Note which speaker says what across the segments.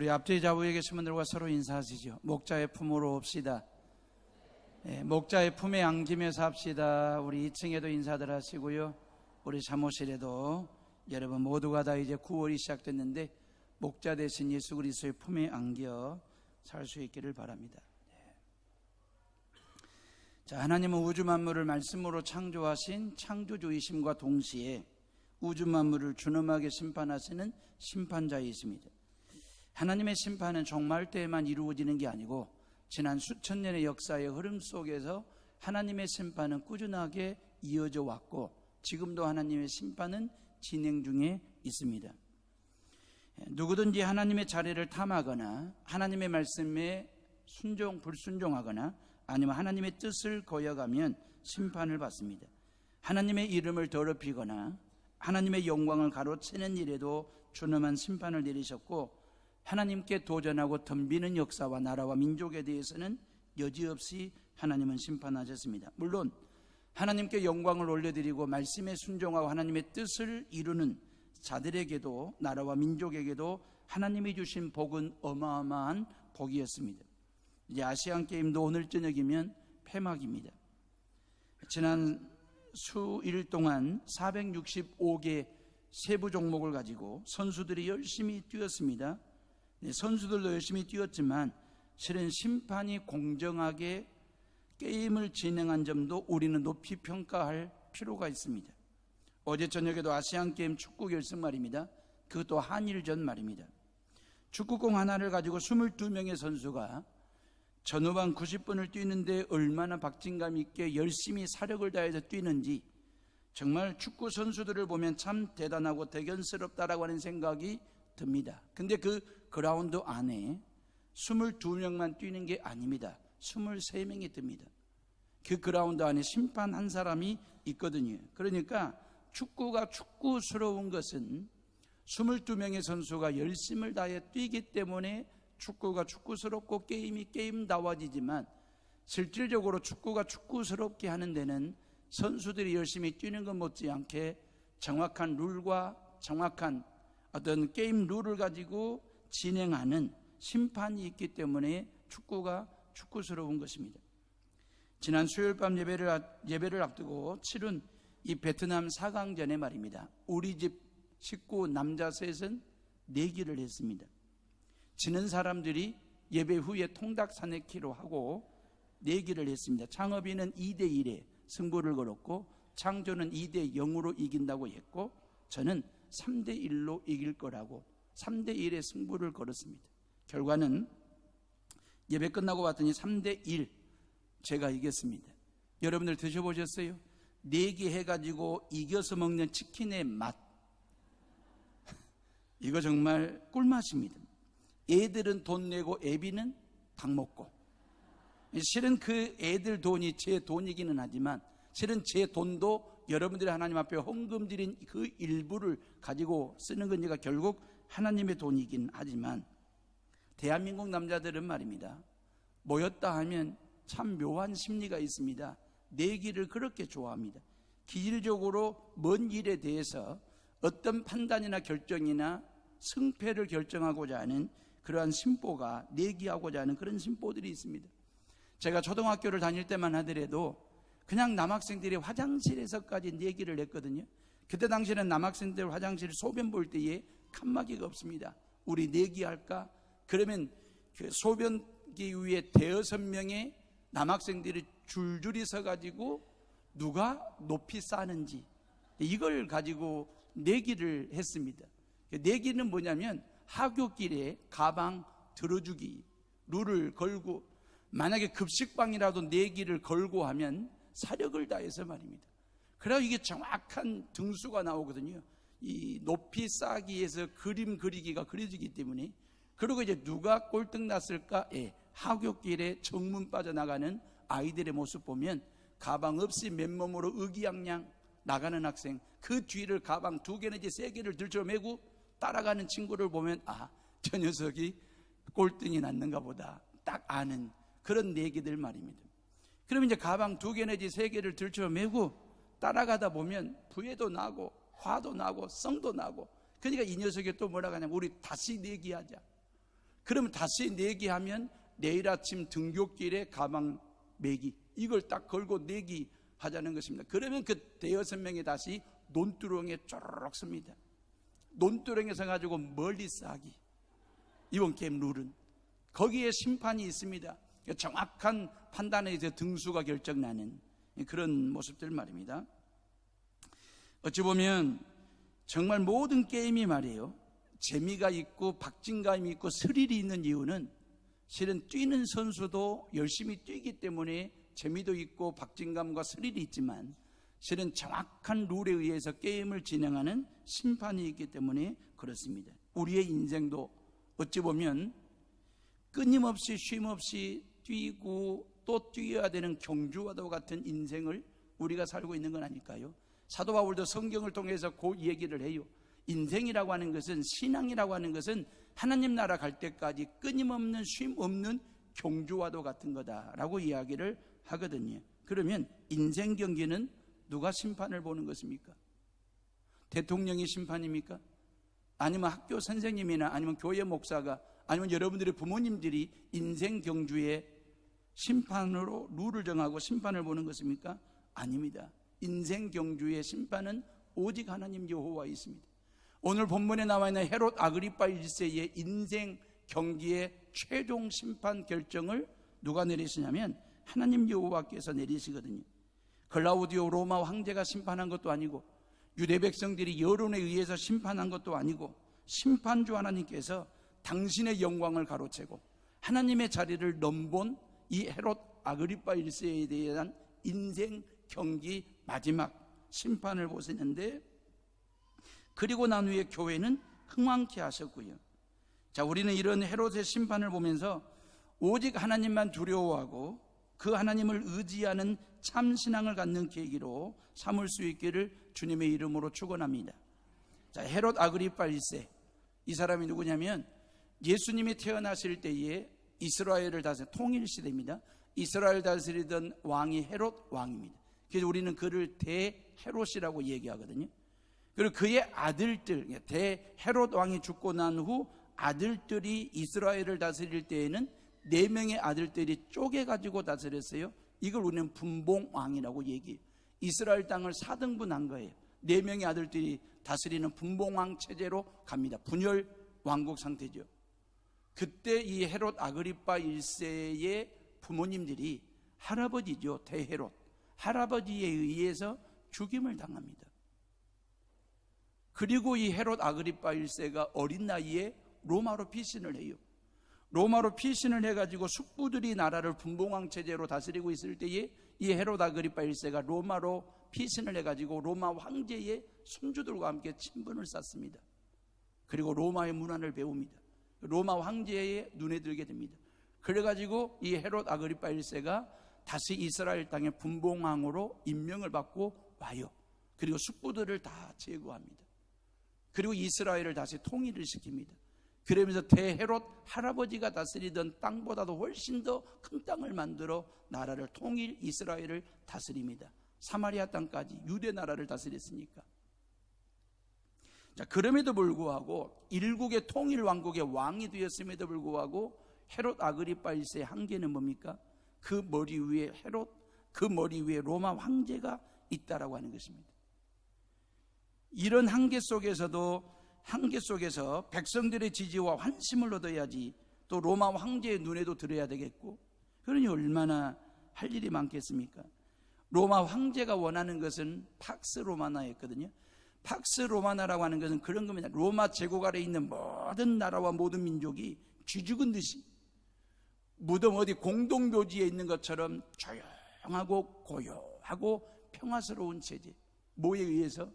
Speaker 1: 우리 앞뒤 좌우에 계신 분들과 서로 인사하시죠. 목자의 품으로 옵시다. 목자의 품에 안기면서 합시다. 우리 2층에도 인사들 하시고요. 우리 사무실에도 여러분 모두가 다 이제 9월이 시작됐는데 목자 대신 예수 그리스도의 품에 안겨 살 수 있기를 바랍니다. 자, 하나님은 우주 만물을 말씀으로 창조하신 창조주이심과 동시에 우주 만물을 준엄하게 심판하시는 심판자이십니다. 하나님의 심판은 종말 때에만 이루어지는 게 아니고 지난 수천 년의 역사의 흐름 속에서 하나님의 심판은 꾸준하게 이어져 왔고 지금도 하나님의 심판은 진행 중에 있습니다. 누구든지 하나님의 자리를 탐하거나 하나님의 말씀에 불순종하거나 아니면 하나님의 뜻을 거역하면 심판을 받습니다. 하나님의 이름을 더럽히거나 하나님의 영광을 가로채는 일에도 준엄한 심판을 내리셨고 하나님께 도전하고 덤비는 역사와 나라와 민족에 대해서는 여지없이 하나님은 심판하셨습니다. 물론 하나님께 영광을 올려드리고 말씀에 순종하고 하나님의 뜻을 이루는 자들에게도 나라와 민족에게도 하나님이 주신 복은 어마어마한 복이었습니다. 이제 아시안게임도 오늘 저녁이면 폐막입니다. 지난 수일 동안 465개 세부 종목을 가지고 선수들이 열심히 뛰었습니다. 선수들도 열심히 뛰었지만 실은 심판이 공정하게 게임을 진행한 점도 우리는 높이 평가할 필요가 있습니다. 어제 저녁에도 아시안게임 축구 결승 말입니다. 그것도 한일전 말입니다. 축구공 하나를 가지고 22명의 선수가 전후반 90분을 뛰는데 얼마나 박진감 있게 열심히 사력을 다해서 뛰는지 정말 축구 선수들을 보면 참 대단하고 대견스럽다라고 하는 생각이 듭니다. 근데 그 그라운드 안에 22명만 뛰는 게 아닙니다. 23명이 듭니다. 그 그라운드 안에 심판 한 사람이 있거든요. 그러니까 축구가 축구스러운 것은 22명의 선수가 열심을 다해 뛰기 때문에 축구가 축구스럽고 게임이 게임다워지지만 실질적으로 축구가 축구스럽게 하는 데는 선수들이 열심히 뛰는 것 못지않게 정확한 룰과 정확한 어떤 게임 룰을 가지고 진행하는 심판이 있기 때문에 축구가 축구스러운 것입니다. 지난 수요일 밤 예배를 앞두고 치른 이 베트남 4강전에 말입니다. 우리 집 식구 남자 셋은 내기를 했습니다. 지는 사람들이 예배 후에 통닭 사내키로 하고 내기를 했습니다. 창업이는 2대1에 승부를 걸었고 창조는 2대0으로 이긴다고 했고 저는 3대1로 이길 거라고 3대1의 승부를 걸었습니다. 결과는 예배 끝나고 봤더니 3대1 제가 이겼습니다. 여러분들 드셔보셨어요? 내기 해가지고 이겨서 먹는 치킨의 맛 이거 정말 꿀맛입니다. 애들은 돈 내고 애비는 닭 먹고 실은 그 애들 돈이 제 돈이기는 하지만 실은 제 돈도 여러분들이 하나님 앞에 헌금 드린 그 일부를 가지고 쓰는 거니까 결국 하나님의 돈이긴 하지만 대한민국 남자들은 말입니다. 모였다 하면 참 묘한 심리가 있습니다. 내기를 그렇게 좋아합니다. 기질적으로 먼 일에 대해서 어떤 판단이나 결정이나 승패를 결정하고자 하는 그러한 심보가 내기하고자 하는 그런 심보들이 있습니다. 제가 초등학교를 다닐 때만 하더라도 그냥 남학생들이 화장실에서까지 내기를 했거든요. 그때 당시에는 남학생들 화장실 소변 볼 때에 칸막이가 없습니다. 우리 내기할까? 그러면 그 소변기 위에 대여섯 명의 남학생들이 줄줄이 서가지고 누가 높이 싸는지 이걸 가지고 내기를 했습니다. 내기는 뭐냐면 하굣길에 가방 들어주기 룰을 걸고 만약에 급식방이라도 내기를 걸고 하면 사력을 다해서 말입니다. 그래야 이게 정확한 등수가 나오거든요. 이 높이 쌓기에서 그림 그리기가 그려지기 때문에 그리고 이제 누가 꼴등 났을까? 하굣길에 정문 빠져나가는 아이들의 모습 보면 가방 없이 맨몸으로 의기양양 나가는 학생 그 뒤를 가방 2개 내지 3개를 들쳐매고 따라가는 친구를 보면 저 녀석이 꼴등이 났는가 보다 딱 아는 그런 내기들 말입니다. 그러면 이제 가방 2개 내지 3개를 들쳐매고 따라가다 보면 부해도 나고 화도 나고 성도 나고 그러니까 이 녀석이 또 뭐라고 하냐면 우리 다시 내기하자. 그러면 다시 내기 하면 내일 아침 등굣길에 가방 매기, 이걸 딱 걸고 내기 하자는 것입니다. 그러면 그 대여섯 명이 다시 논두렁에 쪼르륵 씁니다. 논두렁에서 가지고 멀리 싸기. 이번 게임 룰은 거기에 심판이 있습니다. 정확한 판단에 의해서 등수가 결정나는 그런 모습들 말입니다. 어찌 보면 정말 모든 게임이 말이에요, 재미가 있고 박진감이 있고 스릴이 있는 이유는 실은 뛰는 선수도 열심히 뛰기 때문에 재미도 있고 박진감과 스릴이 있지만, 실은 정확한 룰에 의해서 게임을 진행하는 심판이 있기 때문에 그렇습니다. 우리의 인생도 어찌 보면 끊임없이 쉼없이 뛰고 또 뛰어야 되는 경주와도 같은 인생을 우리가 살고 있는 건 아닐까요? 사도 바울도 성경을 통해서 그 얘기를 해요. 인생이라고 하는 것은, 신앙이라고 하는 것은 하나님 나라 갈 때까지 끊임없는 쉼 없는 경주와도 같은 거다라고 이야기를 하거든요. 그러면 인생 경기는 누가 심판을 보는 것입니까? 대통령이 심판입니까? 아니면 학교 선생님이나 아니면 교회 목사가, 아니면 여러분들의 부모님들이 인생 경주의 심판으로 룰을 정하고 심판을 보는 것입니까? 아닙니다. 인생 경주의 심판은 오직 하나님 여호와에 있습니다. 오늘 본문에 나와 있는 헤롯 아그리파 1세의 인생 경기의 최종 심판 결정을 누가 내리시냐면 하나님 여호와께서 내리시거든요. 클라우디오 로마 황제가 심판한 것도 아니고, 유대 백성들이 여론에 의해서 심판한 것도 아니고, 심판주 하나님께서 당신의 영광을 가로채고 하나님의 자리를 넘본 이 헤롯 아그리파 1세에 대한 인생 경기 마지막 심판을 보시는데, 그리고 난 후에 교회는 흥왕케 하셨고요. 자, 우리는 이런 헤롯의 심판을 보면서 오직 하나님만 두려워하고 그 하나님을 의지하는 참신앙을 갖는 계기로 삼을 수 있기를 주님의 이름으로 축원합니다. 자, 헤롯 아그리파 1세, 이 사람이 누구냐면 예수님이 태어나실 때에 이스라엘을 다스리던 통일시대입니다. 이스라엘 다스리던 왕이 헤롯 왕입니다. 그래서 우리는 그를 대헤롯이라고 얘기하거든요. 그리고 그의 아들들, 대헤롯 왕이 죽고 난 후 아들들이 이스라엘을 다스릴 때에는 4명의 아들들이 쪼개가지고 다스렸어요. 이걸 우리는 분봉왕이라고 얘기해요. 이스라엘 땅을 4등분한 거예요. 4명의 아들들이 다스리는 분봉왕 체제로 갑니다. 분열 왕국 상태죠. 그때 이 헤롯 아그리파 1세의 부모님들이 할아버지죠, 대헤롯, 할아버지에 의해서 죽임을 당합니다. 그리고 이 헤롯 아그리파 1세가 어린 나이에 로마로 피신을 해요. 로마로 피신을 해가지고 숙부들이 나라를 분봉왕 체제로 다스리고 있을 때에 이 헤롯 아그리파 1세가 로마로 피신을 해가지고 로마 황제의 손주들과 함께 친분을 쌓습니다. 그리고 로마의 문화를 배웁니다. 로마 황제의 눈에 들게 됩니다. 그래가지고 이 헤롯 아그리파 1세가 다시 이스라엘 땅의 분봉왕으로 임명을 받고 와요. 그리고 숙부들을 다 제거합니다. 그리고 이스라엘을 다시 통일을 시킵니다. 그러면서 대헤롯 할아버지가 다스리던 땅보다도 훨씬 더 큰 땅을 만들어 나라를 통일 이스라엘을 다스립니다. 사마리아 땅까지 유대 나라를 다스렸으니까. 자, 그럼에도 불구하고 일국의 통일 왕국의 왕이 되었음에도 불구하고 헤롯 아그리파 1세의 한계는 뭡니까? 그 머리 위에 헤롯, 그 머리 위에 로마 황제가 있다라고 하는 것입니다. 이런 한계 속에서 백성들의 지지와 환심을 얻어야지 또 로마 황제의 눈에도 들어야 되겠고, 그러니 얼마나 할 일이 많겠습니까? 로마 황제가 원하는 것은 팍스 로마나였거든요. 팍스 로마나라고 하는 것은 그런 겁니다. 로마 제국 아래에 있는 모든 나라와 모든 민족이 쥐죽은 듯이 무덤 어디 공동묘지에 있는 것처럼 조용하고 고요하고 평화스러운 체제. 뭐에 의해서?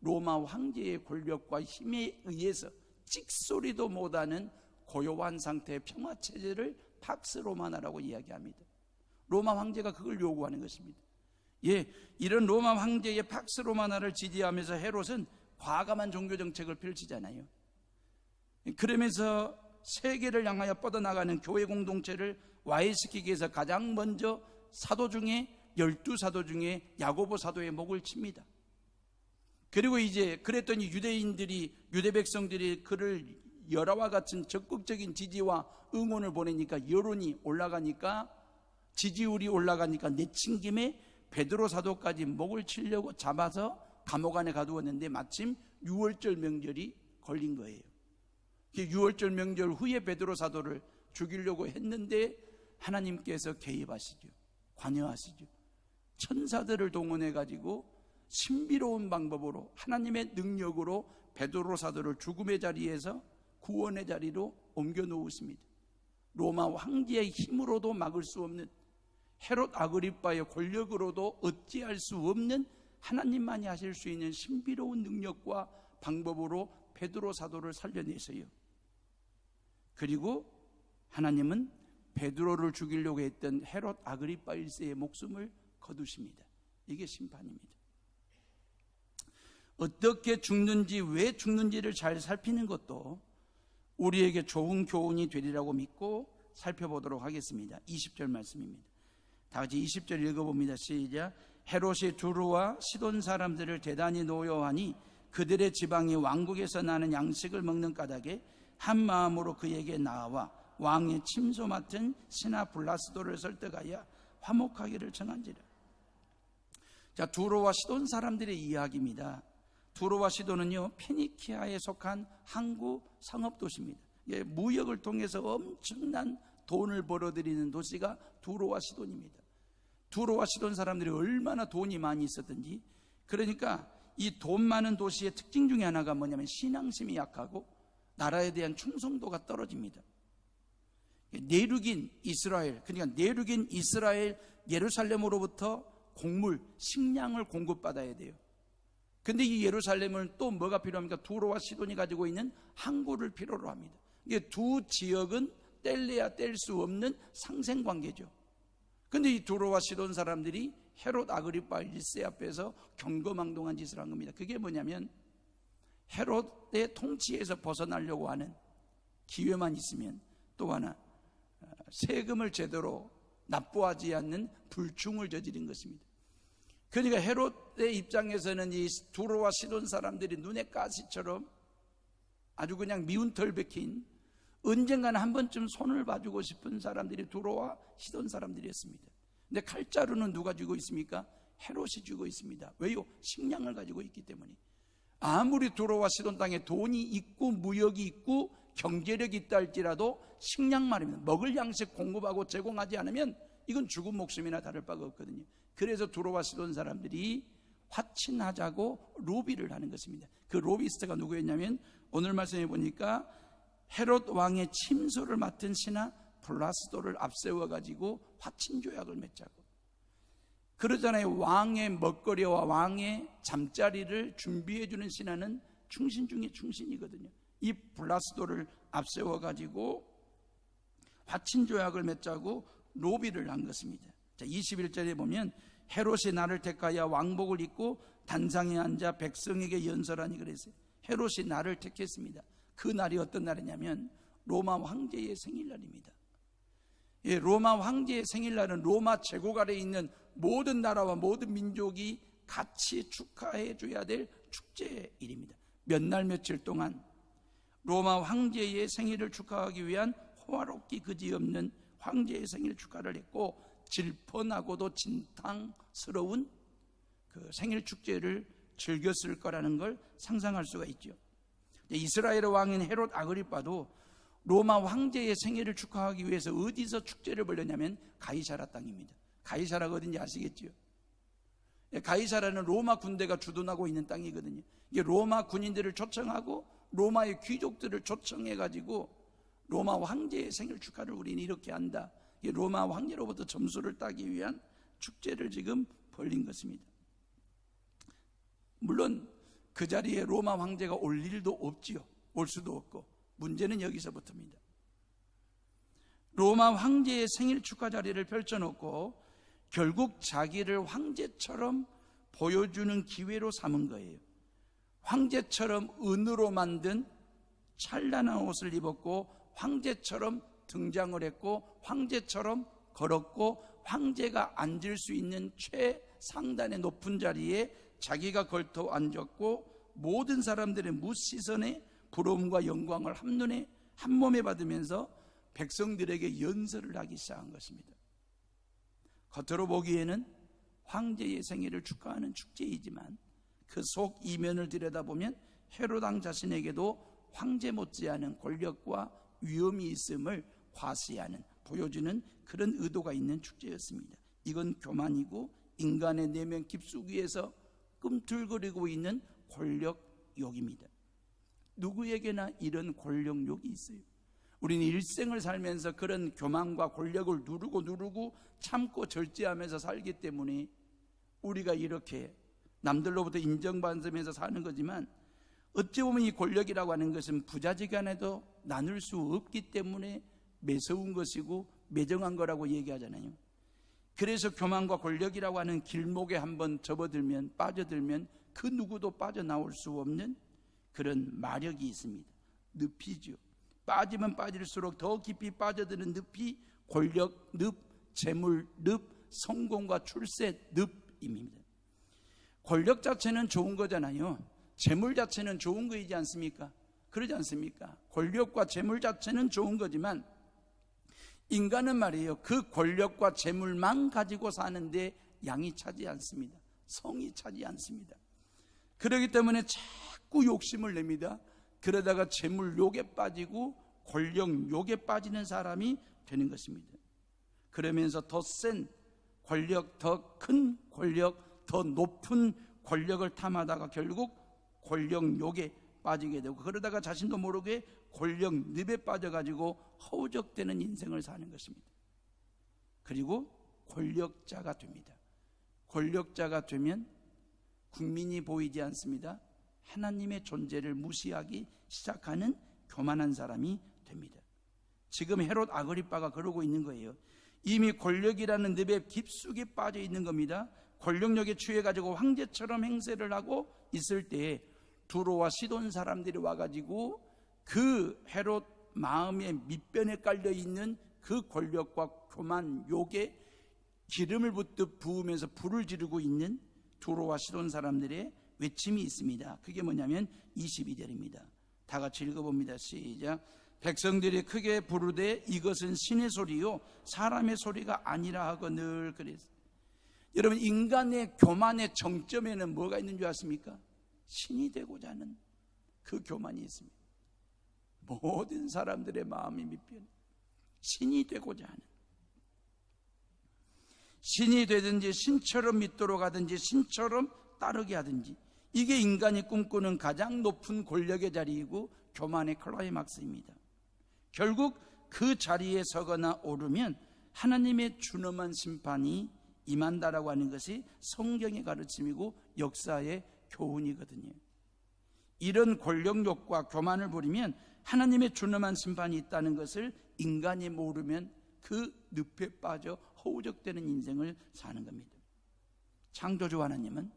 Speaker 1: 로마 황제의 권력과 힘에 의해서 찍소리도 못하는 고요한 상태의 평화체제를 팍스 로마나라고 이야기합니다. 로마 황제가 그걸 요구하는 것입니다. 예, 이런 로마 황제의 팍스 로마나를 지지하면서 헤롯은 과감한 종교정책을 펼치잖아요. 그러면서 세계를 향하여 뻗어나가는 교회 공동체를 와해시키기 위해서 가장 먼저 사도 중에 12사도 중에 야고보 사도의 목을 칩니다. 그리고 이제 그랬더니 유대 백성들이 그를 열화와 같은 적극적인 지지와 응원을 보내니까 여론이 올라가니까 지지율이 올라가니까 내친 김에 베드로 사도까지 목을 치려고 잡아서 감옥 안에 가두었는데 마침 유월절 명절이 걸린 거예요. 6월절 명절 후에 베드로 사도를 죽이려고 했는데 하나님께서 개입하시죠. 관여하시죠. 천사들을 동원해 가지고 신비로운 방법으로 하나님의 능력으로 베드로 사도를 죽음의 자리에서 구원의 자리로 옮겨 놓으십니다. 로마 황제의 힘으로도 막을 수 없는, 헤롯 아그리빠의 권력으로도 어찌할 수 없는 하나님만이 하실 수 있는 신비로운 능력과 방법으로 베드로 사도를 살려내세요. 그리고 하나님은 베드로를 죽이려고 했던 헤롯 아그리빠 1세의 목숨을 거두십니다. 이게 심판입니다. 어떻게 죽는지, 왜 죽는지를 잘 살피는 것도 우리에게 좋은 교훈이 되리라고 믿고 살펴보도록 하겠습니다. 20절 말씀입니다. 다 같이 20절 읽어봅니다. 시작. 헤롯이 두루와 시돈 사람들을 대단히 노여하니 그들의 지방이 왕국에서 나는 양식을 먹는 까닭에 한 마음으로 그에게 나와 왕의 침소 맡은 신하 블라스도를 설득하여 화목하기를 청한지라. 자, 두로와 시돈 사람들의 이야기입니다. 두로와 시돈은요, 페니키아에 속한 항구 상업도시입니다. 무역을 통해서 엄청난 돈을 벌어들이는 도시가 두로와 시돈입니다. 두로와 시돈 사람들이 얼마나 돈이 많이 있었든지, 그러니까 이 돈 많은 도시의 특징 중에 하나가 뭐냐면 신앙심이 약하고 나라에 대한 충성도가 떨어집니다. 내륙인 이스라엘, 그러니까 내륙인 이스라엘 예루살렘으로부터 곡물, 식량을 공급받아야 돼요. 근데 이 예루살렘은 또 뭐가 필요합니까? 두로와 시돈이 가지고 있는 항구를 필요로 합니다. 이게 두 지역은 뗄래야 뗄 수 없는 상생관계죠. 근데 이 두로와 시돈 사람들이 헤롯 아그리빠 1세 앞에서 경거망동한 짓을 한 겁니다. 그게 뭐냐면 헤롯의 통치에서 벗어나려고 하는 기회만 있으면, 또 하나 세금을 제대로 납부하지 않는 불충을 저지른 것입니다. 그러니까 헤롯의 입장에서는 이 두로와 시돈 사람들이 눈에 가시처럼 아주 그냥 미운 털 박힌, 언젠가는 한 번쯤 손을 봐주고 싶은 사람들이 두로와 시돈 사람들이었습니다. 근데 칼자루는 누가 쥐고 있습니까? 헤롯이 쥐고 있습니다. 왜요? 식량을 가지고 있기 때문에. 아무리 두로와 시돈 땅에 돈이 있고 무역이 있고 경제력이 있다 할지라도 식량 말입니다. 먹을 양식 공급하고 제공하지 않으면 이건 죽은 목숨이나 다를 바가 없거든요. 그래서 두로와 시돈 사람들이 화친하자고 로비를 하는 것입니다. 그 로비스트가 누구였냐면 오늘 말씀해 보니까 헤롯 왕의 침소를 맡은 신하 블라스도를 앞세워 가지고 화친 조약을 맺자고. 그러잖아요. 왕의 먹거리와 왕의 잠자리를 준비해 주는 신하는 충신 중에 충신이거든요. 이 블라스도를 앞세워 가지고 화친 조약을 맺자고 로비를 한 것입니다. 자, 21절에 보면 헤롯이 나를 택하여 왕복을 입고 단상에 앉아 백성에게 연설하니 그랬어요. 헤롯이 나를 택했습니다. 그 날이 어떤 날이냐면 로마 황제의 생일날입니다. 예, 로마 황제의 생일날은 로마 제국 아래에 있는 모든 나라와 모든 민족이 같이 축하해 줘야 될 축제일입니다. 몇 날 며칠 동안 로마 황제의 생일을 축하하기 위한 호화롭기 그지없는 황제의 생일 축하를 했고, 질펀하고도 진탕스러운 그 생일 축제를 즐겼을 거라는 걸 상상할 수가 있죠. 이스라엘 왕인 헤롯 아그리빠도 로마 황제의 생일을 축하하기 위해서 어디서 축제를 벌였냐면 가이사라 땅입니다. 가이사라가 어딘지 아시겠죠? 가이사라는 로마 군대가 주둔하고 있는 땅이거든요. 이게 로마 군인들을 초청하고 로마의 귀족들을 초청해가지고 로마 황제의 생일 축하를 우리는 이렇게 한다. 이게 로마 황제로부터 점수를 따기 위한 축제를 지금 벌린 것입니다. 물론 그 자리에 로마 황제가 올 일도 없지요. 올 수도 없고. 문제는 여기서부터입니다. 로마 황제의 생일 축하 자리를 펼쳐놓고 결국 자기를 황제처럼 보여주는 기회로 삼은 거예요. 황제처럼 은으로 만든 찬란한 옷을 입었고 황제처럼 등장을 했고 황제처럼 걸었고 황제가 앉을 수 있는 최상단의 높은 자리에 자기가 걸터 앉았고 모든 사람들의 무시선에 부러움과 영광을 한눈에 한 몸에 받으면서 백성들에게 연설을 하기 시작한 것입니다. 겉으로 보기에는 황제의 생일을 축하하는 축제이지만 그 속 이면을 들여다보면 헤롯 왕 자신에게도 황제 못지않은 권력과 위엄이 있음을 과시하는, 보여주는 그런 의도가 있는 축제였습니다. 이건 교만이고 인간의 내면 깊숙이에서 꿈틀거리고 있는 권력욕입니다. 누구에게나 이런 권력욕이 있어요. 우리는 일생을 살면서 그런 교만과 권력을 누르고 참고 절제하면서 살기 때문에 우리가 이렇게 남들로부터 인정받으면서 사는 거지만, 어찌 보면 이 권력이라고 하는 것은 부자지간에도 나눌 수 없기 때문에 매서운 것이고 매정한 거라고 얘기하잖아요. 그래서 교만과 권력이라고 하는 길목에 한번 접어들면, 빠져들면 그 누구도 빠져나올 수 없는 그런 마력이 있습니다. 늪이죠. 빠지면 빠질수록 더 깊이 빠져드는 늪이 권력 늪, 재물 늪, 성공과 출세 늪입니다. 권력 자체는 좋은 거잖아요. 재물 자체는 좋은 거이지 않습니까? 그러지 않습니까? 권력과 재물 자체는 좋은 거지만 인간은 말이에요, 그 권력과 재물만 가지고 사는데 양이 차지 않습니다. 성이 차지 않습니다. 그렇기 때문에 자꾸 욕심을 냅니다. 그러다가 재물욕에 빠지고 권력욕에 빠지는 사람이 되는 것입니다. 그러면서 더 센 권력, 더 큰 권력, 더 높은 권력을 탐하다가 결국 권력욕에 빠지게 되고, 그러다가 자신도 모르게 권력늪에 빠져가지고 허우적대는 인생을 사는 것입니다. 그리고 권력자가 됩니다. 권력자가 되면 국민이 보이지 않습니다. 하나님의 존재를 무시하기 시작하는 교만한 사람이 됩니다. 지금 헤롯 아그리빠가 그러고 있는 거예요. 이미 권력이라는 늪에 깊숙이 빠져 있는 겁니다. 권력력에 취해가지고 황제처럼 행세를 하고 있을 때에 두로와 시돈 사람들이 와가지고 그 헤롯 마음의 밑변에 깔려있는 그 권력과 교만, 욕에 기름을 붓듯 부으면서 불을 지르고 있는 두로와 시돈 사람들의 외침이 있습니다. 그게 뭐냐면 22절입니다. 다 같이 읽어봅니다. 시작. 백성들이 크게 부르되 이것은 신의 소리요 사람의 소리가 아니라 하고 늘 그랬어요. 여러분, 인간의 교만의 정점에는 뭐가 있는 줄 아십니까? 신이 되고자 하는 그 교만이 있습니다. 모든 사람들의 마음이 밑변, 신이 되고자 하는, 신이 되든지 신처럼 믿도록 하든지 신처럼 따르게 하든지, 이게 인간이 꿈꾸는 가장 높은 권력의 자리이고 교만의 클라이막스입니다. 결국 그 자리에 서거나 오르면 하나님의 준엄한 심판이 임한다라고 하는 것이 성경의 가르침이고 역사의 교훈이거든요. 이런 권력욕과 교만을 부리면 하나님의 준엄한 심판이 있다는 것을 인간이 모르면 그 늪에 빠져 허우적대는 인생을 사는 겁니다. 창조주 하나님은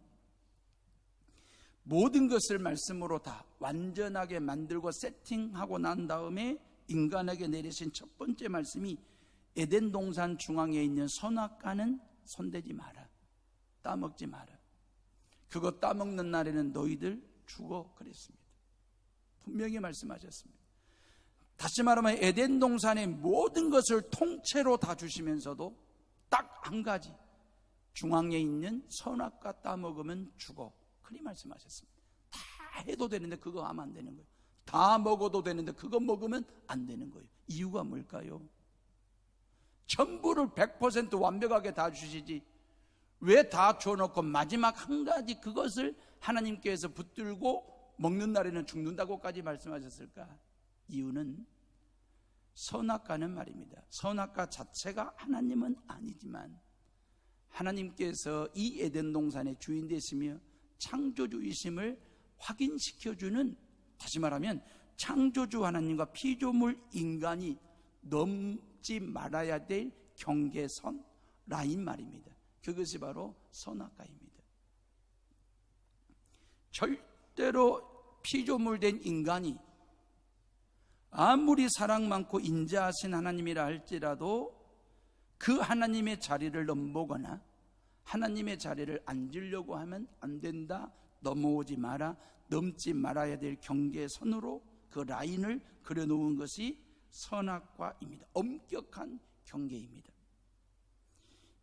Speaker 1: 모든 것을 말씀으로 다 완전하게 만들고 세팅하고 난 다음에 인간에게 내리신 첫 번째 말씀이 에덴 동산 중앙에 있는 선악과는 손대지 마라, 따먹지 마라. 그거 따먹는 날에는 너희들 죽어 그랬습니다. 분명히 말씀하셨습니다. 다시 말하면 에덴 동산의 모든 것을 통째로 다 주시면서도 딱 한 가지, 중앙에 있는 선악과 따먹으면 죽어, 그리 말씀하셨습니다. 다 해도 되는데 그거 하면 안 되는 거예요. 다 먹어도 되는데 그거 먹으면 안 되는 거예요. 이유가 뭘까요? 전부를 100% 완벽하게 다 주시지 왜 다 줘놓고 마지막 한 가지 그것을 하나님께서 붙들고 먹는 날에는 죽는다고까지 말씀하셨을까? 이유는 선악과는 말입니다, 선악과 자체가 하나님은 아니지만 하나님께서 이 에덴 동산의 주인 되시며 창조주이심을 확인시켜주는, 다시 말하면 창조주 하나님과 피조물 인간이 넘지 말아야 될 경계선 라인 말입니다. 그것이 바로 선악과입니다. 절대로 피조물 된 인간이 아무리 사랑 많고 인자하신 하나님이라 할지라도 그 하나님의 자리를 넘보거나 하나님의 자리를 앉으려고 하면 안 된다, 넘어오지 마라, 넘지 말아야 될 경계선으로 그 라인을 그려놓은 것이 선악과입니다. 엄격한 경계입니다.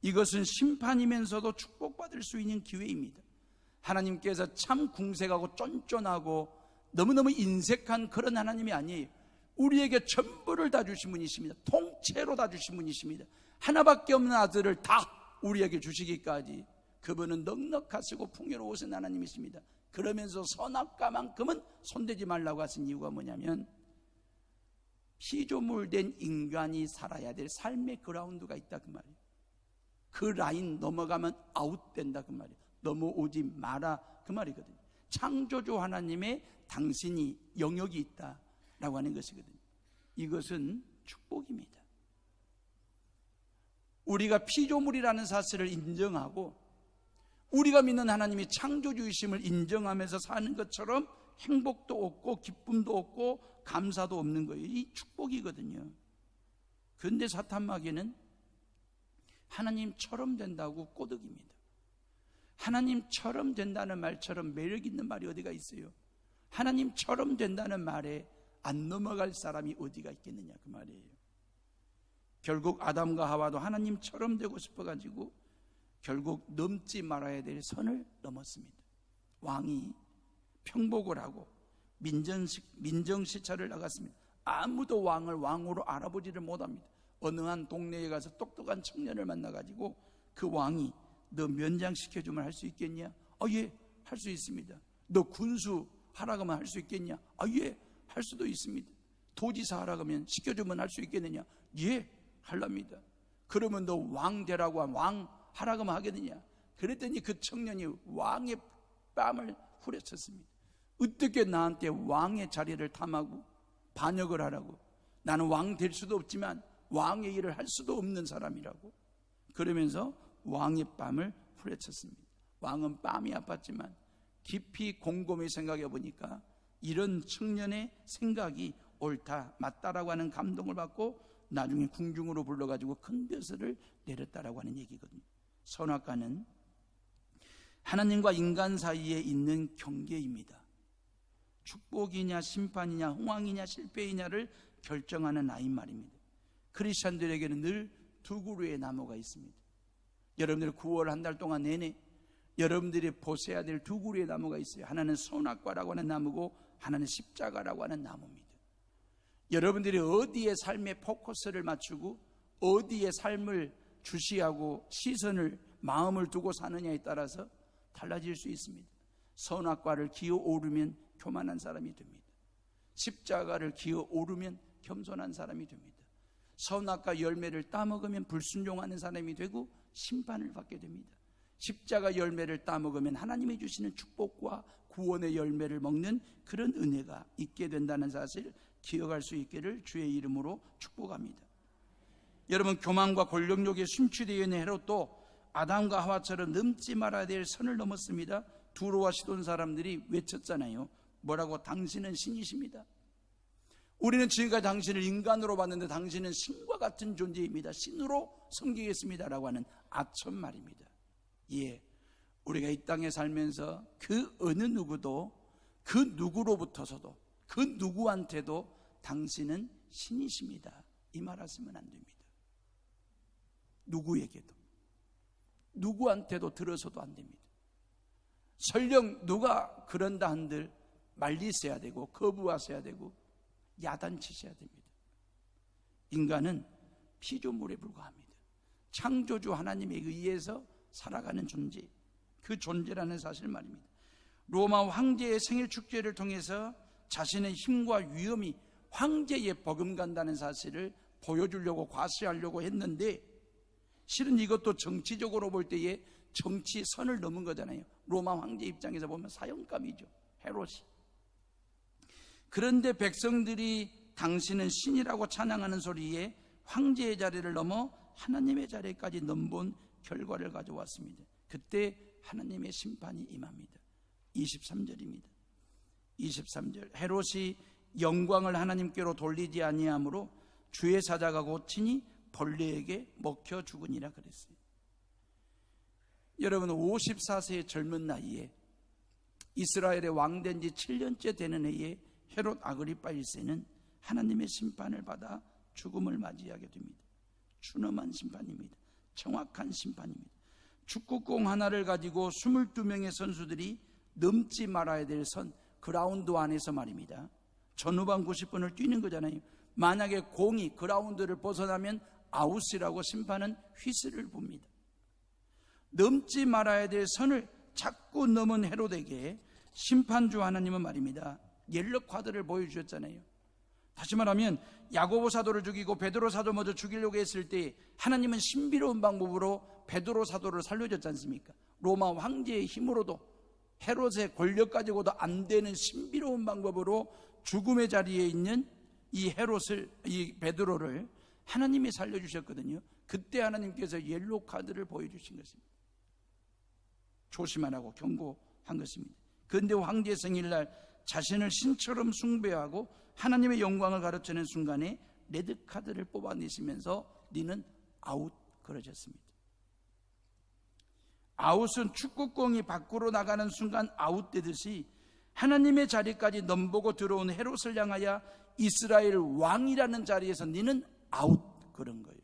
Speaker 1: 이것은 심판이면서도 축복받을 수 있는 기회입니다. 하나님께서 참 궁색하고 쫀쫀하고 너무너무 인색한 그런 하나님이 아니에요. 우리에게 전부를 다 주신 분이십니다. 통째로 다 주신 분이십니다. 하나밖에 없는 아들을 다 우리에게 주시기까지 그분은 넉넉하시고 풍요로우신 하나님이십니다. 그러면서 선악과만큼은 손대지 말라고 하신 이유가 뭐냐면 피조물된 인간이 살아야 될 삶의 그라운드가 있다 그 말이에요. 그 라인 넘어가면 아웃된다 그 말이에요. 넘어오지 마라 그 말이거든요. 창조주 하나님의 당신이 영역이 있다라고 하는 것이거든요. 이것은 축복입니다. 우리가 피조물이라는 사실을 인정하고 우리가 믿는 하나님이 창조주이심을 인정하면서 사는 것처럼 행복도 없고 기쁨도 없고 감사도 없는 거예요. 이 축복이거든요. 그런데 사탄마귀는 하나님처럼 된다고 꼬드깁니다. 하나님처럼 된다는 말처럼 매력 있는 말이 어디가 있어요? 하나님처럼 된다는 말에 안 넘어갈 사람이 어디가 있겠느냐 그 말이에요. 결국 아담과 하와도 하나님처럼 되고 싶어가지고 결국 넘지 말아야 될 선을 넘었습니다. 왕이 평복을 하고 민정시찰을 나갔습니다. 아무도 왕을 왕으로 알아보지를 못합니다. 어느 한 동네에 가서 똑똑한 청년을 만나가지고 그 왕이 너 면장시켜주면 할 수 있겠냐? 예, 할 수 있습니다. 너 군수 하라고 하면 할 수 있겠냐? 예, 할 수도 있습니다. 도지사 하라고 하면 시켜주면 할 수 있겠느냐? 예, 할랍니다. 그러면 너 왕 되라고 하면 왕 하라고 하면 하겠느냐? 그랬더니 그 청년이 왕의 뺨을 후려쳤습니다. 어떻게 나한테 왕의 자리를 탐하고 반역을 하라고? 나는 왕 될 수도 없지만 왕의 일을 할 수도 없는 사람이라고. 그러면서 왕의 뺨을 후려쳤습니다. 왕은 뺨이 아팠지만 깊이 곰곰이 생각해 보니까 이런 청년의 생각이 옳다 맞다라고 하는 감동을 받고 나중에 궁중으로 불러가지고 큰 벼슬을 내렸다라고 하는 얘기거든요. 선악과는 하나님과 인간 사이에 있는 경계입니다. 축복이냐 심판이냐 흥왕이냐 실패이냐를 결정하는 라인 말입니다. 크리스천들에게는 늘 두 그루의 나무가 있습니다. 여러분들 9월 한 달 동안 내내 여러분들이 보셔야 될 두 그루의 나무가 있어요. 하나는 선악과라고 하는 나무고 하나는 십자가라고 하는 나무입니다. 여러분들이 어디에 삶의 포커스를 맞추고 어디에 삶을 주시하고 시선을 마음을 두고 사느냐에 따라서 달라질 수 있습니다. 선악과를 기어 오르면 교만한 사람이 됩니다. 십자가를 기어 오르면 겸손한 사람이 됩니다. 선악과 열매를 따먹으면 불순종하는 사람이 되고 심판을 받게 됩니다. 십자가 열매를 따먹으면 하나님이 주시는 축복과 구원의 열매를 먹는 그런 은혜가 있게 된다는 사실 기억할 수 있기를 주의 이름으로 축복합니다. 여러분, 교만과 권력욕에 심취되어 있는 헤롯도 아담과 하와처럼 넘지 말아야 될 선을 넘었습니다. 두로와 시돈 사람들이 외쳤잖아요. 뭐라고? 당신은 신이십니다. 우리는 지금까지 당신을 인간으로 봤는데 당신은 신과 같은 존재입니다. 신으로 섬기겠습니다라고 하는 아첨 말입니다. 예, 우리가 이 땅에 살면서 그 어느 누구도 그 누구로부터서도 그 누구한테도 당신은 신이십니다 이 말 하시면 안 됩니다. 누구에게도 누구한테도 들어서도 안 됩니다. 설령 누가 그런다 한들 말리셔야 되고 거부하셔야 되고 야단치셔야 됩니다. 인간은 피조물에 불과합니다. 창조주 하나님에 의해서 살아가는 존재, 그 존재라는 사실 말입니다. 로마 황제의 생일 축제를 통해서 자신의 힘과 위엄이 황제에 버금간다는 사실을 보여주려고 과시하려고 했는데 실은 이것도 정치적으로 볼 때에 정치 선을 넘은 거잖아요. 로마 황제 입장에서 보면 사형감이죠. 헤롯이. 그런데 백성들이 당신은 신이라고 찬양하는 소리에 황제의 자리를 넘어 하나님의 자리까지 넘본 결과를 가져왔습니다. 그때 하나님의 심판이 임합니다. 23절입니다. 23절 헤롯이 영광을 하나님께로 돌리지 아니하므로 주의 사자가 고치니 벌레에게 먹혀 죽으니라 그랬어요. 여러분, 54세의 젊은 나이에 이스라엘의 왕된 지 7년째 되는 해에 헤롯 아그리파 1세는 하나님의 심판을 받아 죽음을 맞이하게 됩니다. 준엄한 심판입니다. 정확한 심판입니다. 축구공 하나를 가지고 22명의 선수들이 넘지 말아야 될 선, 그라운드 안에서 말입니다. 전후반 90분을 뛰는 거잖아요. 만약에 공이 그라운드를 벗어나면 아웃이라고 심판은 휘슬을 붑니다. 넘지 말아야 될 선을 자꾸 넘은 헤롯에게 심판주 하나님은 말입니다, 옐로 카드를 보여주셨잖아요. 다시 말하면 야고보 사도를 죽이고 베드로 사도 먼저 죽이려고 했을 때 하나님은 신비로운 방법으로 베드로 사도를 살려줬지 않습니까? 로마 황제의 힘으로도 헤롯의 권력 가지고도 안 되는 신비로운 방법으로 죽음의 자리에 있는 이 헤롯을, 이 베드로를 하나님이 살려주셨거든요. 그때 하나님께서 옐로 카드를 보여주신 것입니다. 조심하라고 경고한 것입니다. 그런데 황제 생일날 자신을 신처럼 숭배하고 하나님의 영광을 가르치는 순간에 레드카드를 뽑아내시면서 니는 아웃 그러셨습니다. 아웃은 축구공이 밖으로 나가는 순간 아웃되듯이 하나님의 자리까지 넘보고 들어온 헤롯을 향하여 이스라엘 왕이라는 자리에서 니는 아웃 그런 거예요.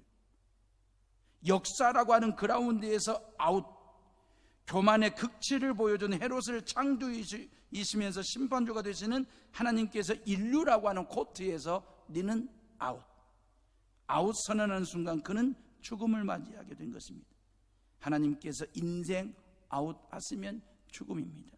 Speaker 1: 역사라고 하는 그라운드에서 아웃. 교만의 극치를 보여준 헤롯을 창조이시면서 심판주가 되시는 하나님께서 인류라고 하는 코트에서 니는 아웃. 아웃 선언하는 순간 그는 죽음을 맞이하게 된 것입니다. 하나님께서 인생 아웃 하시면 죽음입니다.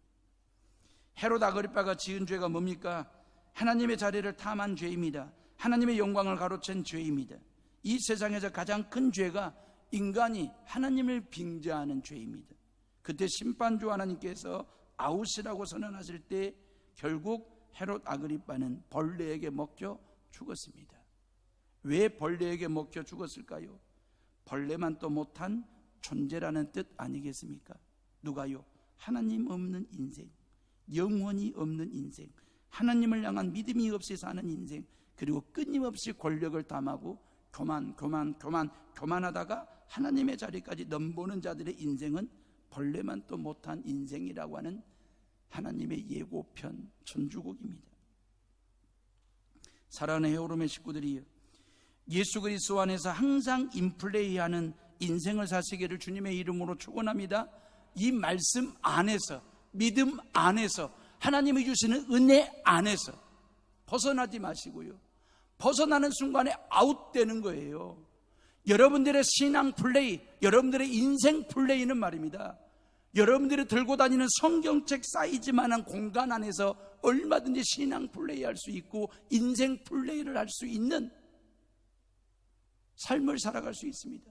Speaker 1: 헤롯 아그리파가 지은 죄가 뭡니까? 하나님의 자리를 탐한 죄입니다. 하나님의 영광을 가로챈 죄입니다. 이 세상에서 가장 큰 죄가 인간이 하나님을 빙자하는 죄입니다. 그때 심판주 하나님께서 아웃이라고 선언하실 때 결국 헤롯 아그리파는 벌레에게 먹혀 죽었습니다. 왜 벌레에게 먹혀 죽었을까요? 벌레만 또 못한 존재라는 뜻 아니겠습니까? 누가요? 하나님 없는 인생, 영혼이 없는 인생, 하나님을 향한 믿음이 없이 사는 인생, 그리고 끊임없이 권력을 탐하고 교만하다가 하나님의 자리까지 넘보는 자들의 인생은 벌레만 또 못한 인생이라고 하는 하나님의 예고편 천주국입니다. 사랑하는 헤오롬의 식구들이요, 예수 그리스도 안에서 항상 인플레이하는 인생을 사시기를 주님의 이름으로 축원합니다. 이 말씀 안에서, 믿음 안에서, 하나님이 주시는 은혜 안에서 벗어나지 마시고요, 벗어나는 순간에 아웃되는 거예요. 여러분들의 신앙 플레이, 여러분들의 인생 플레이는 말입니다, 여러분들이 들고 다니는 성경책 사이즈만한 공간 안에서 얼마든지 신앙 플레이 할 수 있고 인생 플레이를 할 수 있는 삶을 살아갈 수 있습니다.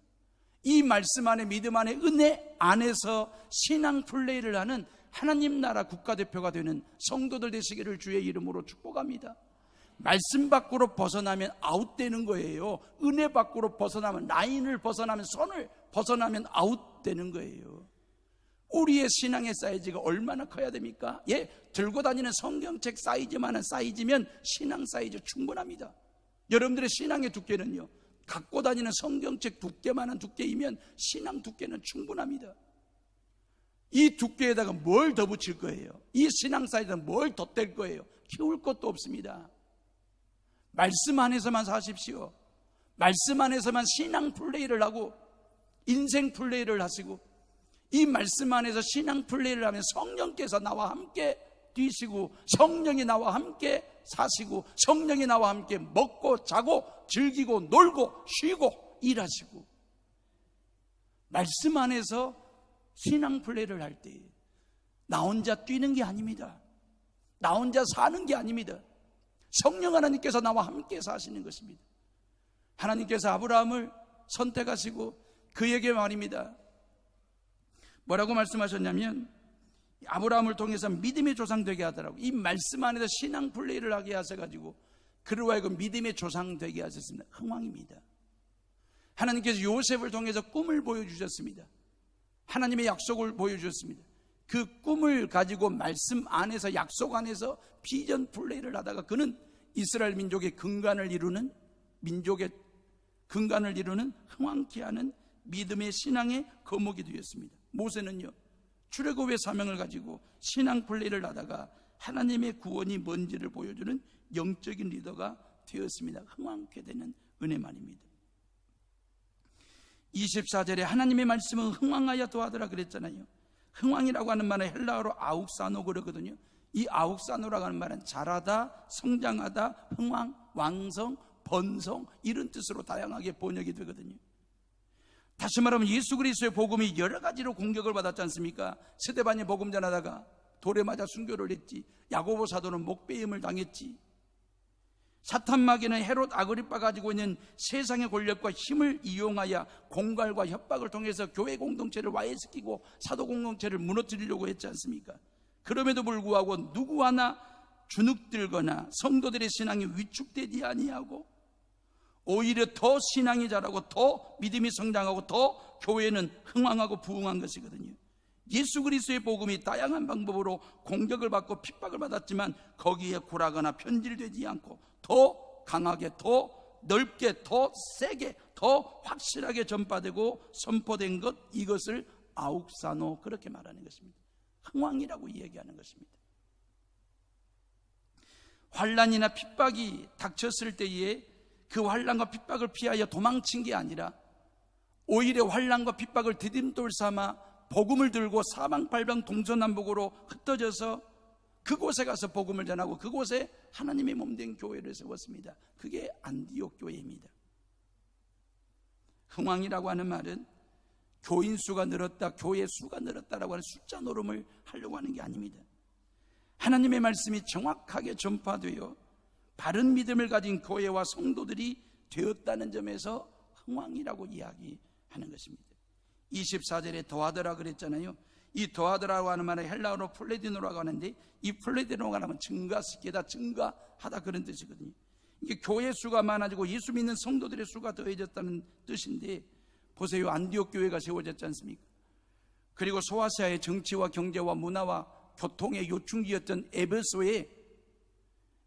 Speaker 1: 이 말씀 안에, 믿음 안에, 은혜 안에서 신앙 플레이를 하는 하나님 나라 국가대표가 되는 성도들 되시기를 주의 이름으로 축복합니다. 말씀 밖으로 벗어나면 아웃되는 거예요. 은혜 밖으로 벗어나면, 라인을 벗어나면, 선을 벗어나면 아웃되는 거예요. 우리의 신앙의 사이즈가 얼마나 커야 됩니까? 들고 다니는 성경책 사이즈만한 사이즈면 신앙 사이즈 충분합니다. 여러분들의 신앙의 두께는요, 갖고 다니는 성경책 두께만한 두께이면 신앙 두께는 충분합니다. 이 두께에다가 뭘 더 붙일 거예요? 이 신앙 사이즈는 뭘 덧댈 거예요? 키울 것도 없습니다. 말씀 안에서만 사십시오. 말씀 안에서만 신앙 플레이를 하고 인생 플레이를 하시고, 이 말씀 안에서 신앙 플레이를 하면 성령께서 나와 함께 뛰시고, 성령이 나와 함께 사시고, 성령이 나와 함께 먹고 자고 즐기고 놀고 쉬고 일하시고, 말씀 안에서 신앙 플레이를 할 때 나 혼자 뛰는 게 아닙니다. 나 혼자 사는 게 아닙니다. 성령 하나님께서 나와 함께 사시는 것입니다. 하나님께서 아브라함을 선택하시고 그에게 말입니다, 뭐라고 말씀하셨냐면 아브라함을 통해서 믿음의 조상 되게 하더라고. 이 말씀 안에서 신앙 플레이를 하게 하셔가지고 그로 하여금 믿음의 조상 되게 하셨습니다. 흥왕입니다. 하나님께서 요셉을 통해서 꿈을 보여주셨습니다. 하나님의 약속을 보여주셨습니다. 그 꿈을 가지고 말씀 안에서, 약속 안에서 비전 플레이를 하다가 그는 이스라엘 민족의 근간을 이루는, 민족의 근간을 이루는 흥왕케 하는 믿음의 신앙의 거목이 되었습니다. 모세는요, 출애굽의 사명을 가지고 신앙 플레이를 하다가 하나님의 구원이 뭔지를 보여주는 영적인 리더가 되었습니다. 흥왕케 되는 은혜 말입니다. 24절에 하나님의 말씀은 흥왕하여 도하더라 그랬잖아요. 흥왕이라고 하는 말은 헬라어로 아욱사노 그러거든요. 이 아욱사노라고 하는 말은 자라다, 성장하다, 흥왕, 왕성, 번성 이런 뜻으로 다양하게 번역이 되거든요. 다시 말하면 예수 그리스도의 복음이 여러 가지로 공격을 받았지 않습니까? 스데반이 복음 전하다가 돌에 맞아 순교를 했지. 야고보 사도는 목베임을 당했지. 사탄 마귀는 헤롯 아그리빠가 가지고 있는 세상의 권력과 힘을 이용하여 공갈과 협박을 통해서 교회 공동체를 와해시키고 사도 공동체를 무너뜨리려고 했지 않습니까? 그럼에도 불구하고 누구 하나 주눅들거나 성도들의 신앙이 위축되지 아니하고 오히려 더 신앙이 자라고 더 믿음이 성장하고 더 교회는 흥왕하고 부흥한 것이거든요. 예수 그리스도의 복음이 다양한 방법으로 공격을 받고 핍박을 받았지만 거기에 굴하거나 편질되지 않고 더 강하게, 더 넓게, 더 세게, 더 확실하게 전파되고 선포된 것, 이것을 아욱사노 그렇게 말하는 것입니다. 흥왕이라고 이야기하는 것입니다. 환난이나 핍박이 닥쳤을 때에 그 환난과 핍박을 피하여 도망친 게 아니라 오히려 환난과 핍박을 디딤돌 삼아 복음을 들고 사방팔방 동서남북으로 흩어져서 그곳에 가서 복음을 전하고 그곳에 하나님의 몸된 교회를 세웠습니다. 그게 안디옥 교회입니다. 흥왕이라고 하는 말은 교인 수가 늘었다, 교회 수가 늘었다라고 하는 숫자 노름을 하려고 하는 게 아닙니다. 하나님의 말씀이 정확하게 전파되어 바른 믿음을 가진 교회와 성도들이 되었다는 점에서 흥왕이라고 이야기하는 것입니다. 24절에 더하더라 그랬잖아요. 이 더하더라고 하는 말은 헬라어로 플레디노라고 하는데 이 플레디노가 하면 증가시키다, 증가하다 그런 뜻이거든요. 이게 교회 수가 많아지고 예수 믿는 성도들의 수가 더해졌다는 뜻인데 보세요. 안디옥 교회가 세워졌지 않습니까? 그리고 소아시아의 정치와 경제와 문화와 교통의 요충지였던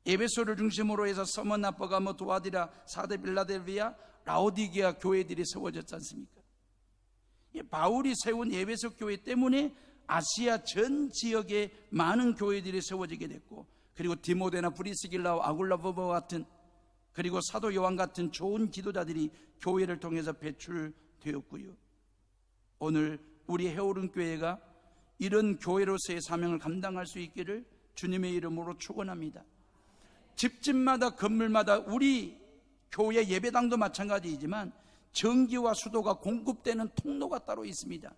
Speaker 1: 에베소를 중심으로 해서 서머나, 버가모, 도아디라, 사데, 빌라델비아, 라오디게아 교회들이 세워졌지 않습니까? 바울이 세운 에베소 교회 때문에 아시아 전 지역에 많은 교회들이 세워지게 됐고, 그리고 디모데나 브리스길라와 아굴라보바 같은, 그리고 사도 요한 같은 좋은 기도자들이 교회를 통해서 배출되었고요. 오늘 우리 해오른 교회가 이런 교회로서의 사명을 감당할 수 있기를 주님의 이름으로 축원합니다. 집집마다 건물마다 우리 교회 예배당도 마찬가지이지만 전기와 수도가 공급되는 통로가 따로 있습니다.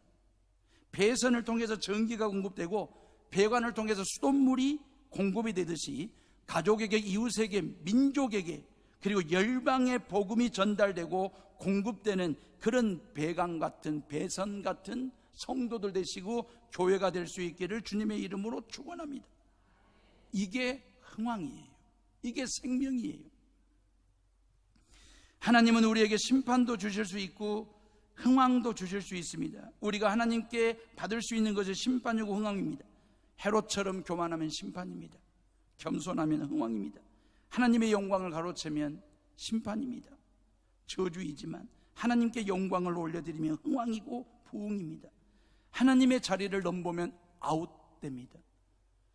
Speaker 1: 배선을 통해서 전기가 공급되고 배관을 통해서 수돗물이 공급이 되듯이 가족에게, 이웃에게, 민족에게, 그리고 열방의 복음이 전달되고 공급되는 그런 배관 같은, 배선 같은 성도들 되시고 교회가 될 수 있기를 주님의 이름으로 축원합니다. 이게 흥왕이에요. 이게 생명이에요. 하나님은 우리에게 심판도 주실 수 있고 흥왕도 주실 수 있습니다. 우리가 하나님께 받을 수 있는 것이 심판이고 흥왕입니다. 헤롯처럼 교만하면 심판입니다. 겸손하면 흥왕입니다. 하나님의 영광을 가로채면 심판입니다. 저주이지만 하나님께 영광을 올려드리면 흥왕이고 부흥입니다. 하나님의 자리를 넘보면 아웃됩니다.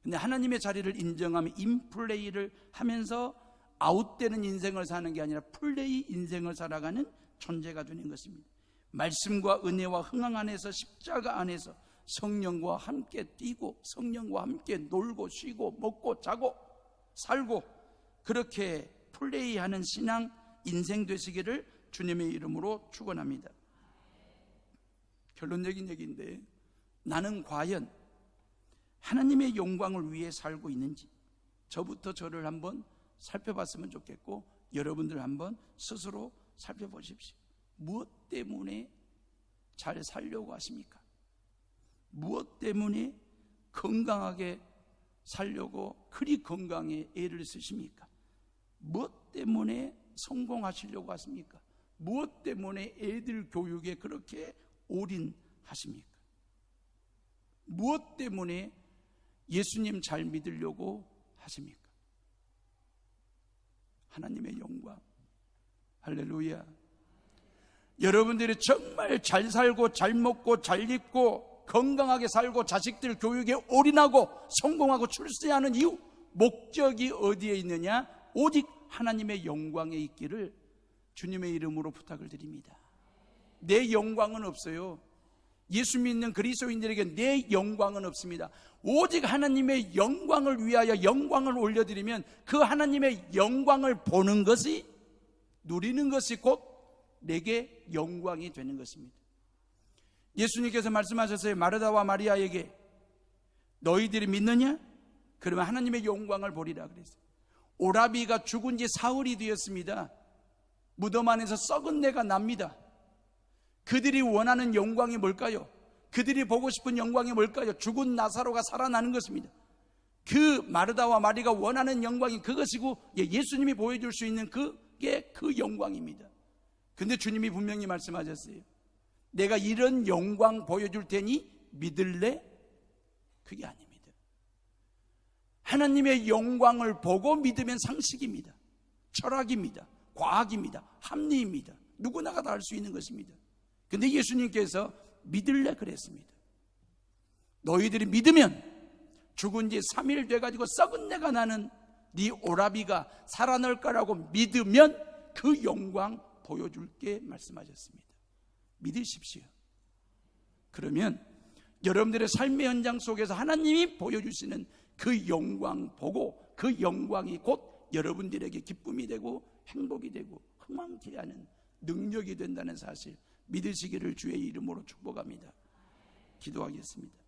Speaker 1: 근데 하나님의 자리를 인정하면 인플레이를 하면서 아웃되는 인생을 사는 게 아니라 플레이 인생을 살아가는 존재가 되는 것입니다. 말씀과 은혜와 흥왕 안에서, 십자가 안에서 성령과 함께 뛰고 성령과 함께 놀고 쉬고 먹고 자고 살고 그렇게 플레이하는 신앙 인생 되시기를 주님의 이름으로 축원합니다. 결론적인 얘기인데, 나는 과연 하나님의 영광을 위해 살고 있는지 저부터 저를 한번 살펴봤으면 좋겠고, 여러분들 한번 스스로 살펴보십시오. 무엇 때문에 잘 살려고 하십니까? 무엇 때문에 건강하게 살려고 그리 건강에 애를 쓰십니까? 무엇 때문에 성공하시려고 하십니까? 무엇 때문에 애들 교육에 그렇게 올인하십니까? 무엇 때문에 예수님 잘 믿으려고 하십니까? 하나님의 영광. 할렐루야. 여러분들이 정말 잘 살고 잘 먹고 잘 입고 건강하게 살고 자식들 교육에 올인하고 성공하고 출세하는 이유, 목적이 어디에 있느냐? 오직 하나님의 영광에 있기를 주님의 이름으로 부탁을 드립니다. 내 영광은 없어요. 예수 믿는 그리스도인들에게 내 영광은 없습니다. 오직 하나님의 영광을 위하여 영광을 올려드리면 그 하나님의 영광을 보는 것이, 누리는 것이 곧 내게 영광이 되는 것입니다. 예수님께서 말씀하셨어요. 마르다와 마리아에게 너희들이 믿느냐? 그러면 하나님의 영광을 보리라 그랬어요. 오라비가 죽은 지 사흘이 되었습니다. 무덤 안에서 썩은 내가 납니다. 그들이 원하는 영광이 뭘까요? 그들이 보고 싶은 영광이 뭘까요? 죽은 나사로가 살아나는 것입니다. 그 마르다와 마리가 원하는 영광이 그것이고 예수님이 보여줄 수 있는 그게 그 영광입니다. 근데 주님이 분명히 말씀하셨어요. 내가 이런 영광 보여줄 테니 믿을래? 그게 아닙니다. 하나님의 영광을 보고 믿으면 상식입니다. 철학입니다. 과학입니다. 합리입니다. 누구나가 다 할 수 있는 것입니다. 근데 예수님께서 믿을래 그랬습니다. 너희들이 믿으면 죽은 지 3일 돼가지고 썩은 내가 나는 네 오라비가 살아날 거라고 믿으면 그 영광 보여줄게 말씀하셨습니다. 믿으십시오. 그러면 여러분들의 삶의 현장 속에서 하나님이 보여주시는 그 영광 보고 그 영광이 곧 여러분들에게 기쁨이 되고 행복이 되고 흥망케 하는 능력이 된다는 사실 믿으시기를 주의 이름으로 축복합니다. 기도하겠습니다.